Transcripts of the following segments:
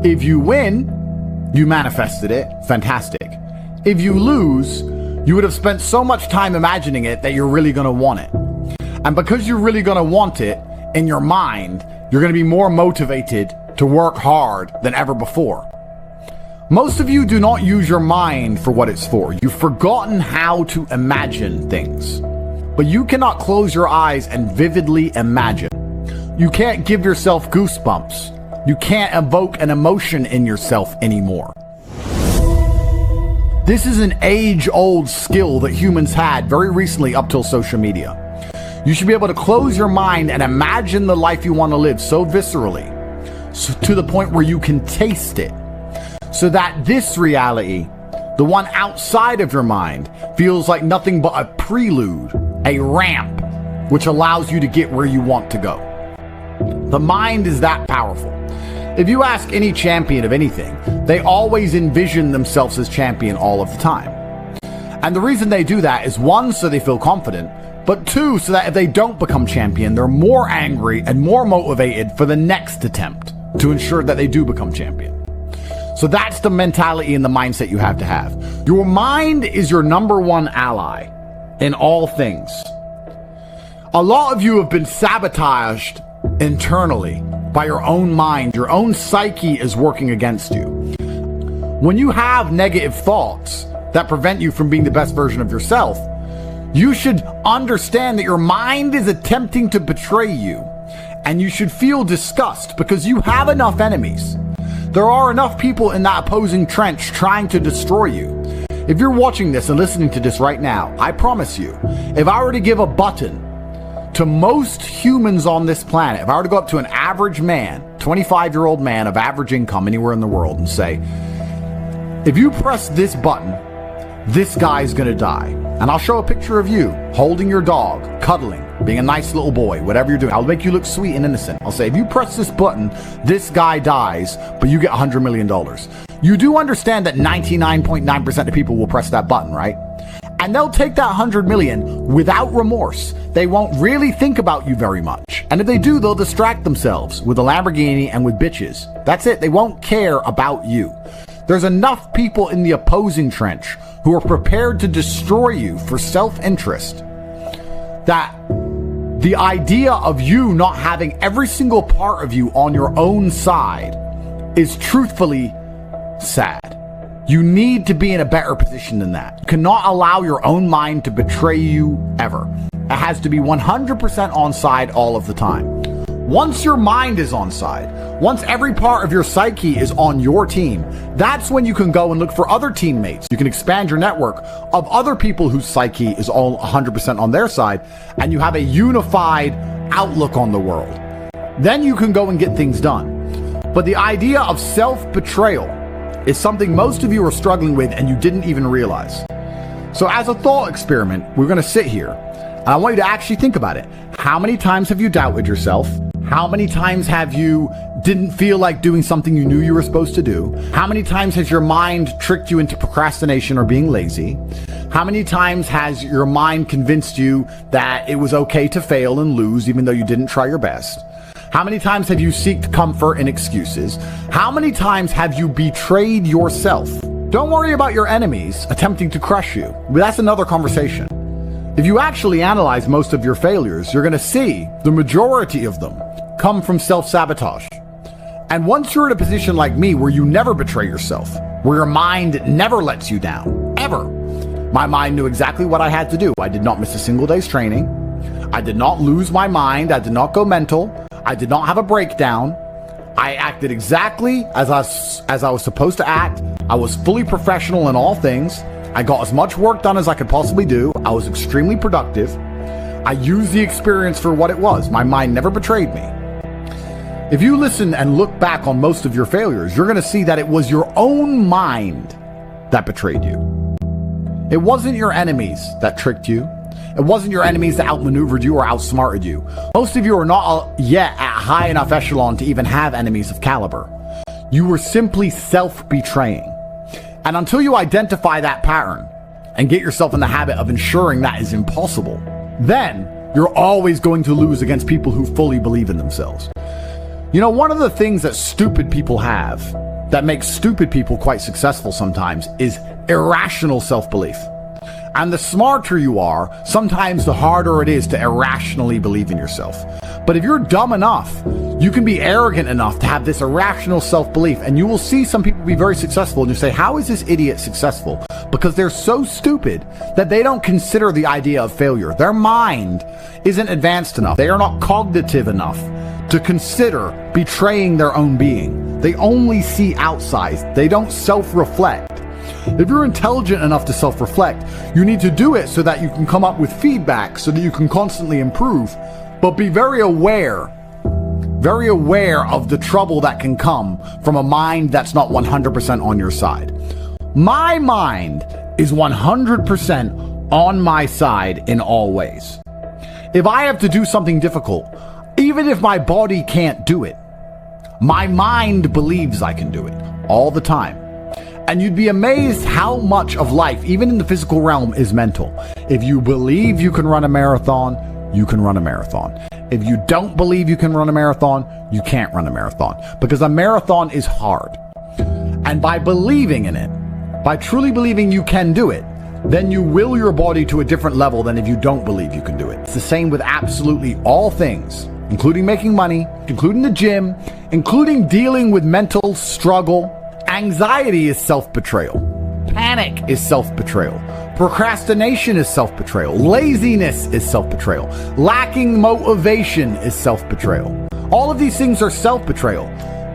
If you win, you manifested it. Fantastic. If you lose, you would have spent so much time imagining it that you're really going to want it. And because you're really going to want it in your mind, you're going to be more motivated to work hard than ever before. Most of you do not use your mind for what it's for. You've forgotten how to imagine things. But you cannot close your eyes and vividly imagine. You can't give yourself goosebumps. You can't evoke an emotion in yourself anymore. This is an age-old skill that humans had very recently up till social media. You should be able to close your mind and imagine the life you want to live so viscerally, to the point where you can taste it. So that this reality, the one outside of your mind, feels like nothing but a prelude, a ramp, which allows you to get where you want to go. The mind is that powerful. If you ask any champion of anything, they always envision themselves as champion all of the time. And the reason they do that is, one, so they feel confident, but two, so that if they don't become champion, they're more angry and more motivated for the next attempt to ensure that they do become champion. So that's the mentality and the mindset you have to have. Your mind is your number one ally in all things. A lot of you have been sabotaged internally by your own mind. Your own psyche is working against you. When you have negative thoughts that prevent you from being the best version of yourself, you should understand that your mind is attempting to betray you. And you should feel disgust because you have enough enemies. There are enough people in that opposing trench trying to destroy you. If you're watching this and listening to this right now, I promise you, if I were to give a button to most humans on this planet, if I were to go up to an average man, 25-year-old man of average income anywhere in the world, and say, if you press this button, this guy's gonna die. And I'll show a picture of you holding your dog, cuddling, being a nice little boy, whatever you're doing. I'll make you look sweet and innocent. I'll say, if you press this button, this guy dies, but you get $100 million. You do understand that 99.9% of people will press that button, right? And they'll take that 100 million without remorse. They won't really think about you very much. And if they do, they'll distract themselves with a Lamborghini and with bitches. That's it. They won't care about you. There's enough people in the opposing trench who are prepared to destroy you for self-interest that the idea of you not having every single part of you on your own side is truthfully sad. You need to be in a better position than that. You cannot allow your own mind to betray you ever. It has to be 100% on side all of the time. Once your mind is on side, once every part of your psyche is on your team, that's when you can go and look for other teammates. You can expand your network of other people whose psyche is all 100% on their side, and you have a unified outlook on the world. Then you can go and get things done. But the idea of self-betrayal is something most of you are struggling with and you didn't even realize. So as a thought experiment, we're going to sit here, and I want you to actually think about it. How many times have you doubted yourself? How many times have you didn't feel like doing something you knew you were supposed to do? How many times has your mind tricked you into procrastination or being lazy? How many times has your mind convinced you that it was okay to fail and lose even though you didn't try your best? How many times have you sought comfort in excuses? How many times have you betrayed yourself? Don't worry about your enemies attempting to crush you. That's another conversation. If you actually analyze most of your failures, you're going to see the majority of them come from self-sabotage. And once you're in a position like me where you never betray yourself, where your mind never lets you down, ever. My mind knew exactly what I had to do. I did not miss a single day's training. I did not lose my mind. I did not go mental. I did not have a breakdown. I acted exactly as I was supposed to act. I was fully professional in all things. I got as much work done as I could possibly do. I was extremely productive. I used the experience for what it was. My mind never betrayed me. If you listen and look back on most of your failures, you're going to see that it was your own mind that betrayed you. It wasn't your enemies that tricked you. It wasn't your enemies that outmaneuvered you or outsmarted you. Most of you are not yet at high enough echelon to even have enemies of caliber. You were simply self-betraying. And until you identify that pattern and get yourself in the habit of ensuring that is impossible, then you're always going to lose against people who fully believe in themselves. You know, one of the things that stupid people have that makes stupid people quite successful sometimes is irrational self-belief. And the smarter you are, sometimes the harder it is to irrationally believe in yourself. But if you're dumb enough, you can be arrogant enough to have this irrational self-belief, and you will see some people be very successful, and you say, how is this idiot successful? Because they're so stupid that they don't consider the idea of failure. Their mind isn't advanced enough. They are not cognitive enough to consider betraying their own being. They only see outside. They don't self-reflect. If you're intelligent enough to self-reflect, you need to do it so that you can come up with feedback, so that you can constantly improve. But be very aware of the trouble that can come from a mind that's not 100% on your side. My mind is 100% on my side in all ways. If I have to do something difficult, even if my body can't do it, my mind believes I can do it all the time. And you'd be amazed how much of life, even in the physical realm, is mental. If you believe you can run a marathon, you can run a marathon. If you don't believe you can run a marathon, you can't run a marathon. Because a marathon is hard. And by believing in it, by truly believing you can do it, then you will your body to a different level than if you don't believe you can do it. It's the same with absolutely all things, including making money, including the gym, including dealing with mental struggle. Anxiety is self-betrayal. Panic is self-betrayal. Procrastination is self-betrayal. Laziness is self-betrayal. Lacking motivation is self-betrayal. All of these things are self-betrayal.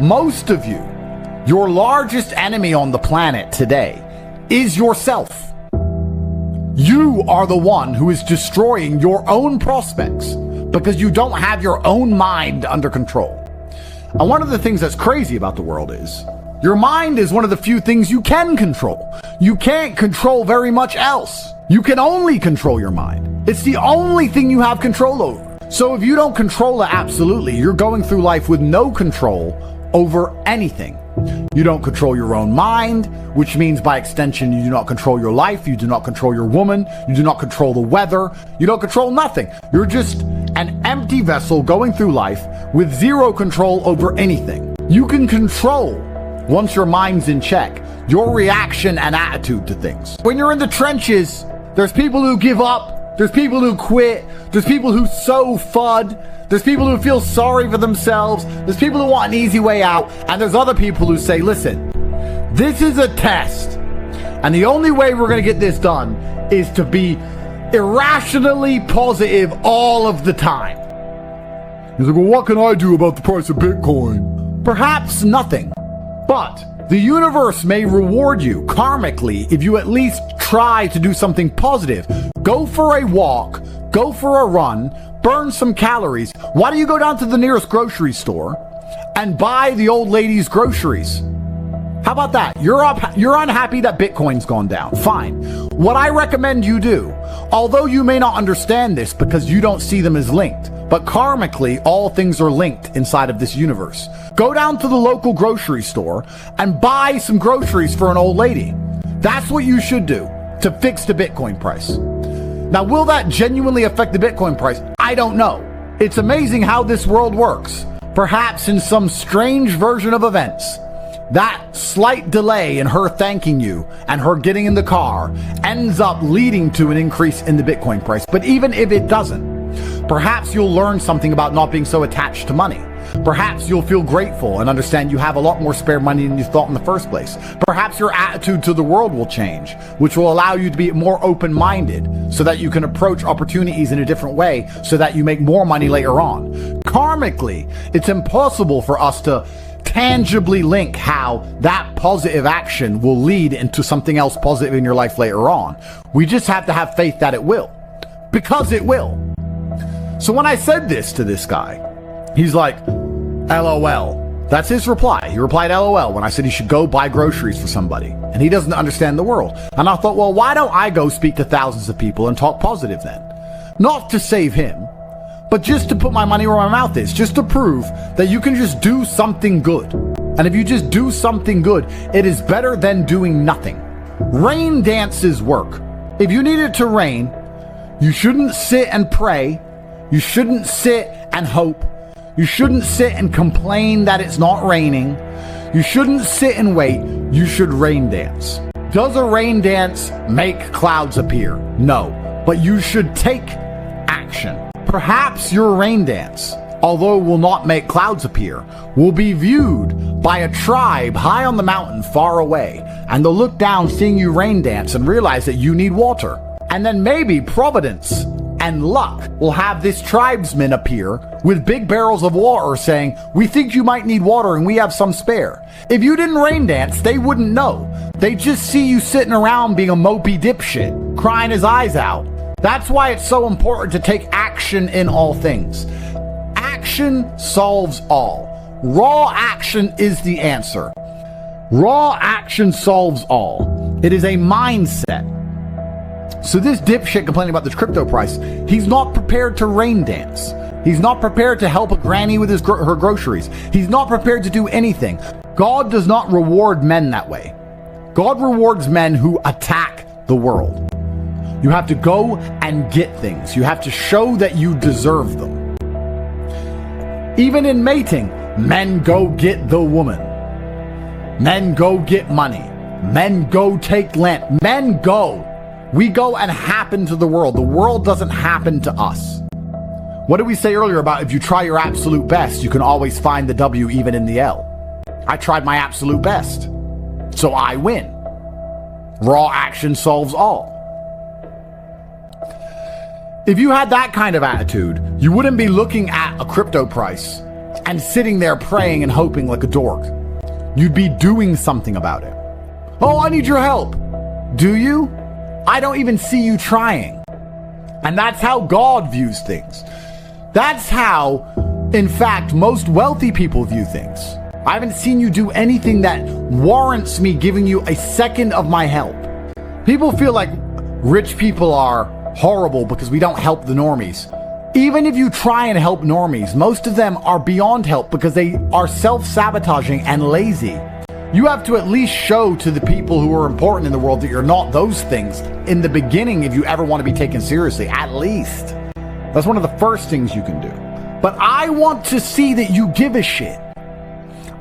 Most of you, your largest enemy on the planet today is yourself. You are the one who is destroying your own prospects because you don't have your own mind under control. And one of the things that's crazy about the world is your mind is one of the few things you can control. You can't control very much else. You can only control your mind. It's the only thing you have control over. So if you don't control it absolutely, you're going through life with no control over anything. You don't control your own mind, which means by extension, you do not control your life. You do not control your woman. You do not control the weather. You don't control nothing. You're just an empty vessel going through life with zero control over anything. You can control, once your mind's in check, your reaction and attitude to things. When you're in the trenches, there's people who give up. There's people who quit. There's people who sow FUD. There's people who feel sorry for themselves. There's people who want an easy way out. And there's other people who say, listen, this is a test. And the only way we're going to get this done is to be irrationally positive all of the time. He's like, well, what can I do about the price of Bitcoin? Perhaps nothing. But the universe may reward you karmically if you at least try to do something positive. Go for a walk. Go for a run. Burn some calories. Why don't you go down to the nearest grocery store and buy the old lady's groceries? How about that? You're unhappy that Bitcoin's gone down. Fine. What I recommend you do, although you may not understand this because you don't see them as linked, but karmically, all things are linked inside of this universe. Go down to the local grocery store and buy some groceries for an old lady. That's what you should do to fix the Bitcoin price. Now, will that genuinely affect the Bitcoin price? I don't know. It's amazing how this world works. Perhaps in some strange version of events, that slight delay in her thanking you and her getting in the car ends up leading to an increase in the Bitcoin price. But even if it doesn't, perhaps you'll learn something about not being so attached to money. Perhaps you'll feel grateful and understand you have a lot more spare money than you thought in the first place. Perhaps your attitude to the world will change, which will allow you to be more open-minded so that you can approach opportunities in a different way so that you make more money later on. Karmically, it's impossible for us to tangibly link how that positive action will lead into something else positive in your life later on. We just have to have faith that it will, because it will. So when I said this to this guy, he's like, LOL. That's his reply. He replied LOL when I said he should go buy groceries for somebody. And he doesn't understand the world. And I thought, well, why don't I go speak to thousands of people and talk positive then? Not to save him, but just to put my money where my mouth is. Just to prove that you can just do something good. And if you just do something good, it is better than doing nothing. Rain dances work. If you need it to rain, you shouldn't sit and pray. You shouldn't sit and hope. You shouldn't sit and complain that it's not raining. You shouldn't sit and wait. You should rain dance. Does a rain dance make clouds appear? No, but you should take action. Perhaps your rain dance, although will not make clouds appear, will be viewed by a tribe high on the mountain far away, and they'll look down seeing you rain dance and realize that you need water. And then maybe Providence and luck will have this tribesman appear with big barrels of water saying, we think you might need water and we have some spare. If you didn't rain dance, they wouldn't know. They just see you sitting around being a mopey dipshit, crying his eyes out. That's why it's so important to take action in all things. Action solves all. Raw action is the answer. Raw action solves all. It is a mindset. So this dipshit complaining about this crypto price, he's not prepared to rain dance. He's not prepared to help a granny with her groceries. He's not prepared to do anything. God does not reward men that way. God rewards men who attack the world. You have to go and get things. You have to show that you deserve them. Even in mating, men go get the woman. Men go get money. Men go take land. Men go. We go and happen to the world. The world doesn't happen to us. What did we say earlier about if you try your absolute best, you can always find the W even in the L? I tried my absolute best, so I win. Raw action solves all. If you had that kind of attitude, you wouldn't be looking at a crypto price and sitting there praying and hoping like a dork. You'd be doing something about it. Oh, I need your help. Do you? I don't even see you trying. And that's how God views things. That's how, in fact, most wealthy people view things. I haven't seen you do anything that warrants me giving you a second of my help. People feel like rich people are horrible because we don't help the normies. Even if you try and help normies, most of them are beyond help because they are self-sabotaging and lazy. You have to at least show to the people who are important in the world that you're not those things in the beginning if you ever want to be taken seriously, at least. That's one of the first things you can do. But I want to see that you give a shit.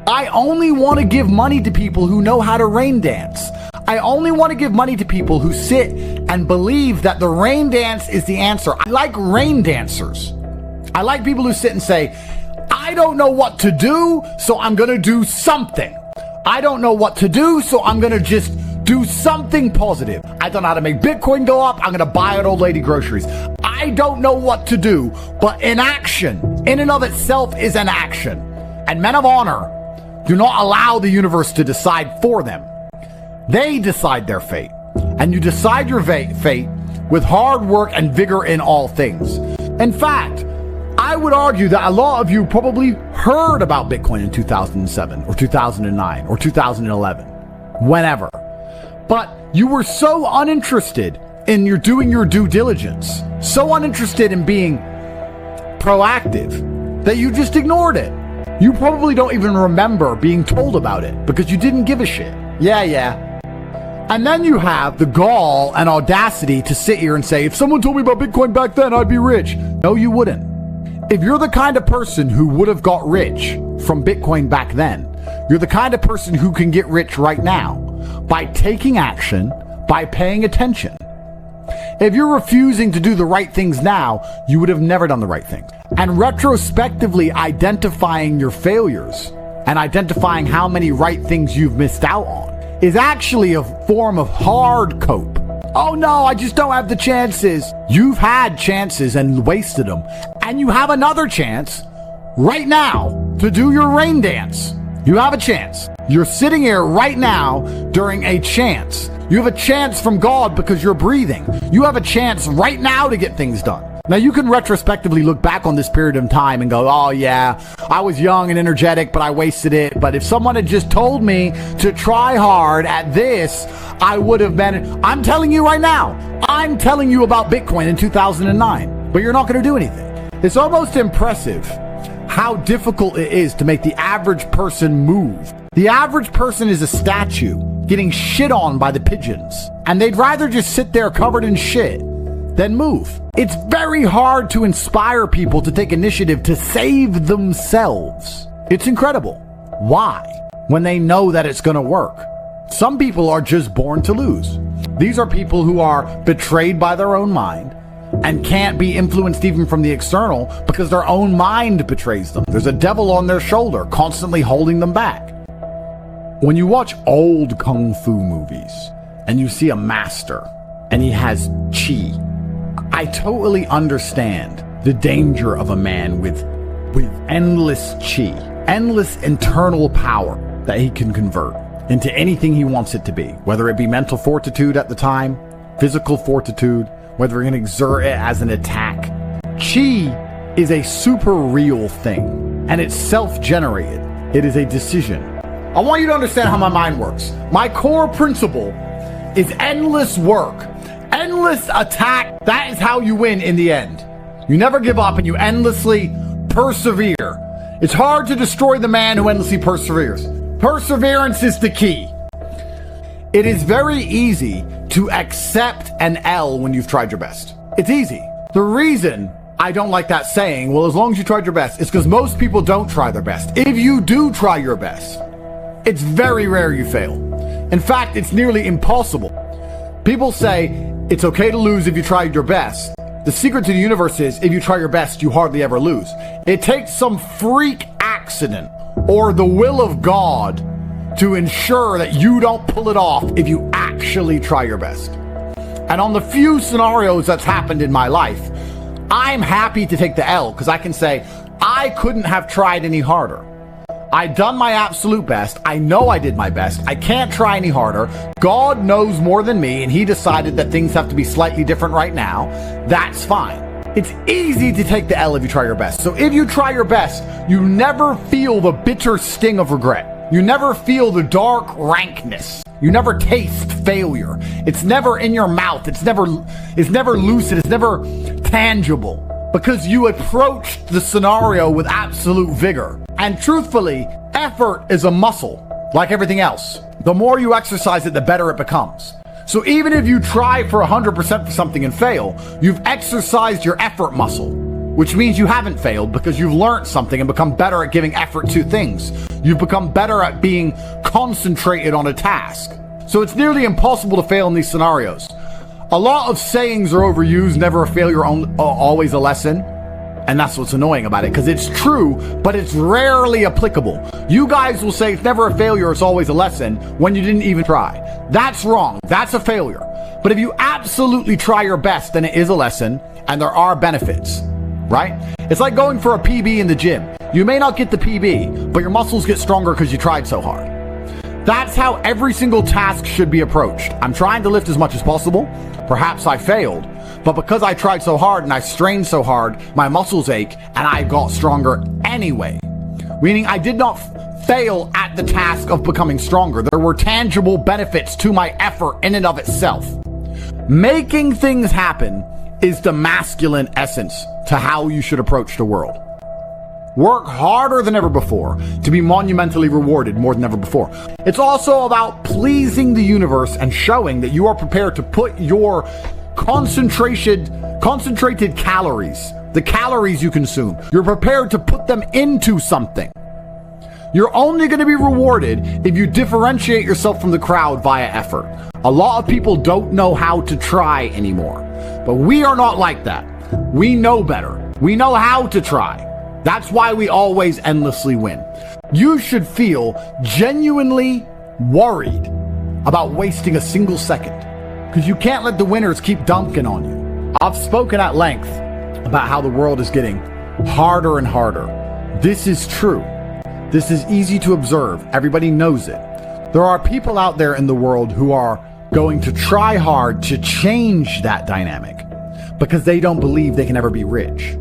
I only want to give money to people who know how to rain dance. I only want to give money to people who sit and believe that the rain dance is the answer. I like rain dancers. I like people who sit and say, I don't know what to do, so I'm going to do something. I don't know what to do, so I'm going to just do something positive. I don't know how to make Bitcoin go up. I'm going to buy an old lady groceries. I don't know what to do, but inaction in and of itself is an action. And men of honor do not allow the universe to decide for them. They decide their fate. And you decide your fate with hard work and vigor in all things. In fact, I would argue that a lot of you probably heard about Bitcoin in 2007 or 2009 or 2011, whenever. But you were so uninterested in doing your due diligence, so uninterested in being proactive that you just ignored it. You probably don't even remember being told about it because you didn't give a shit. Yeah. And then you have the gall and audacity to sit here and say, if someone told me about Bitcoin back then, I'd be rich. No, you wouldn't. If you're the kind of person who would have got rich from Bitcoin back then, you're the kind of person who can get rich right now by taking action, by paying attention. If you're refusing to do the right things now, you would have never done the right things. And retrospectively identifying your failures and identifying how many right things you've missed out on is actually a form of hard cope. Oh no, I just don't have the chances. You've had chances and wasted them. And you have another chance right now to do your rain dance. You have a chance. You're sitting here right now during a chance. You have a chance from God because you're breathing. You have a chance right now to get things done. Now you can retrospectively look back on this period of time and go, oh yeah, I was young and energetic, but I wasted it. But if someone had just told me to try hard at this, I would have been. I'm telling you right now, I'm telling you about Bitcoin in 2009, but you're not going to do anything. It's almost impressive how difficult it is to make the average person move. The average person is a statue getting shit on by the pigeons, and they'd rather just sit there covered in shit than move. It's very hard to inspire people to take initiative to save themselves. It's incredible. Why? when they know that it's going to work. Some people are just born to lose. These are people who are betrayed by their own mind and can't be influenced even from the external because their own mind betrays them. There's a devil on their shoulder constantly holding them back. When you watch old kung fu movies and you see a master and he has chi, I totally understand the danger of a man with endless chi, endless internal power that he can convert into anything he wants it to be, whether it be mental fortitude at the time, physical fortitude, whether he can exert it as an attack. Chi is a super real thing, and it's self-generated. It is a decision. I want you to understand how my mind works. My core principle is endless work, endless attack. That is how you win in the end. You never give up and you endlessly persevere. It's hard to destroy the man who endlessly perseveres. Perseverance is the key. It is very easy to accept an L when you've tried your best. It's easy. The reason I don't like that saying, well, as long as you tried your best, is because most people don't try their best. If you do try your best, it's very rare you fail. In fact, it's nearly impossible. People say it's okay to lose if you tried your best. The secret to the universe is if you try your best, you hardly ever lose. It takes some freak accident or the will of God to ensure that you don't pull it off if you actually try your best. And on the few scenarios that's happened in my life, I'm happy to take the L because I can say I couldn't have tried any harder. I done my absolute best. I know I did my best. I can't try any harder. God knows more than me, and he decided that things have to be slightly different right now. That's fine. It's easy to take the L if you try your best. So if you try your best, you never feel the bitter sting of regret. You never feel the dark rankness. You never taste failure. It's never in your mouth. It's never lucid. It's never tangible. Because you approached the scenario with absolute vigor. And truthfully, effort is a muscle, like everything else. The more you exercise it, the better it becomes. So even if you try for 100% for something and fail, you've exercised your effort muscle, which means you haven't failed because you've learned something and become better at giving effort to things. You've become better at being concentrated on a task. So it's nearly impossible to fail in these scenarios. A lot of sayings are overused, never a failure, always a lesson. And that's what's annoying about it, because it's true, but it's rarely applicable. You guys will say it's never a failure, it's always a lesson, when you didn't even try. That's wrong. That's a failure. But if you absolutely try your best, then it is a lesson, and there are benefits, right? It's like going for a PB in the gym. You may not get the PB, but your muscles get stronger because you tried so hard. That's how every single task should be approached. I'm trying to lift as much as possible. Perhaps I failed, but because I tried so hard and I strained so hard, my muscles ache and I got stronger anyway. Meaning I did not fail at the task of becoming stronger. There were tangible benefits to my effort in and of itself. Making things happen is the masculine essence to how you should approach the world. Work harder than ever before to be monumentally rewarded more than ever before. It's also about pleasing the universe and showing that you are prepared to put your concentrated calories, the calories you consume, you're prepared to put them into something. You're only going to be rewarded if you differentiate yourself from the crowd via effort. A lot of people don't know how to try anymore, but we are not like that. We know better. We know how to try. That's why we always endlessly win. You should feel genuinely worried about wasting a single second, because you can't let the winners keep dunking on you. I've spoken at length about how the world is getting harder and harder. This is true. This is easy to observe. Everybody knows it. There are people out there in the world who are going to try hard to change that dynamic because they don't believe they can ever be rich.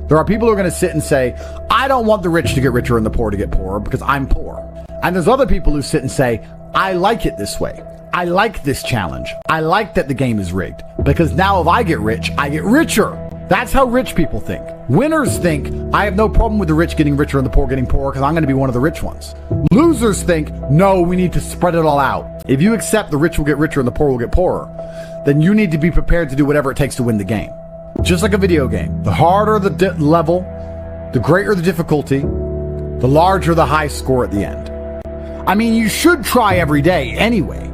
There are people who are going to sit and say, I don't want the rich to get richer and the poor to get poorer because I'm poor. And there's other people who sit and say, I like it this way. I like this challenge. I like that the game is rigged because now if I get rich, I get richer. That's how rich people think. Winners think, I have no problem with the rich getting richer and the poor getting poorer because I'm going to be one of the rich ones. Losers think, no, we need to spread it all out. If you accept the rich will get richer and the poor will get poorer, then you need to be prepared to do whatever it takes to win the game. Just like a video game, the harder the level, the greater the difficulty, the larger the high score at the end. I mean, you should try every day anyway.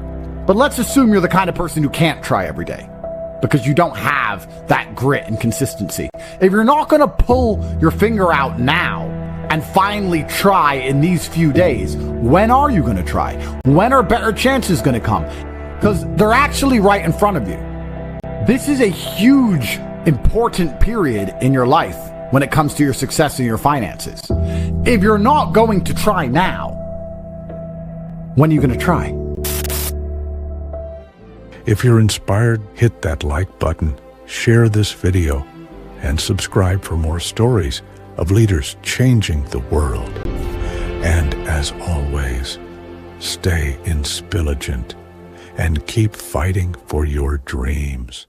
But let's assume you're the kind of person who can't try every day because you don't have that grit and consistency. If you're not going to pull your finger out now and finally try in these few days, when are you going to try? When are better chances going to come? Because they're actually right in front of you. This is a huge, important period in your life when it comes to your success and your finances. If you're not going to try now, when are you going to try? If you're inspired, hit that like button, share this video, and subscribe for more stories of leaders changing the world. And as always, stay inspilligent and keep fighting for your dreams.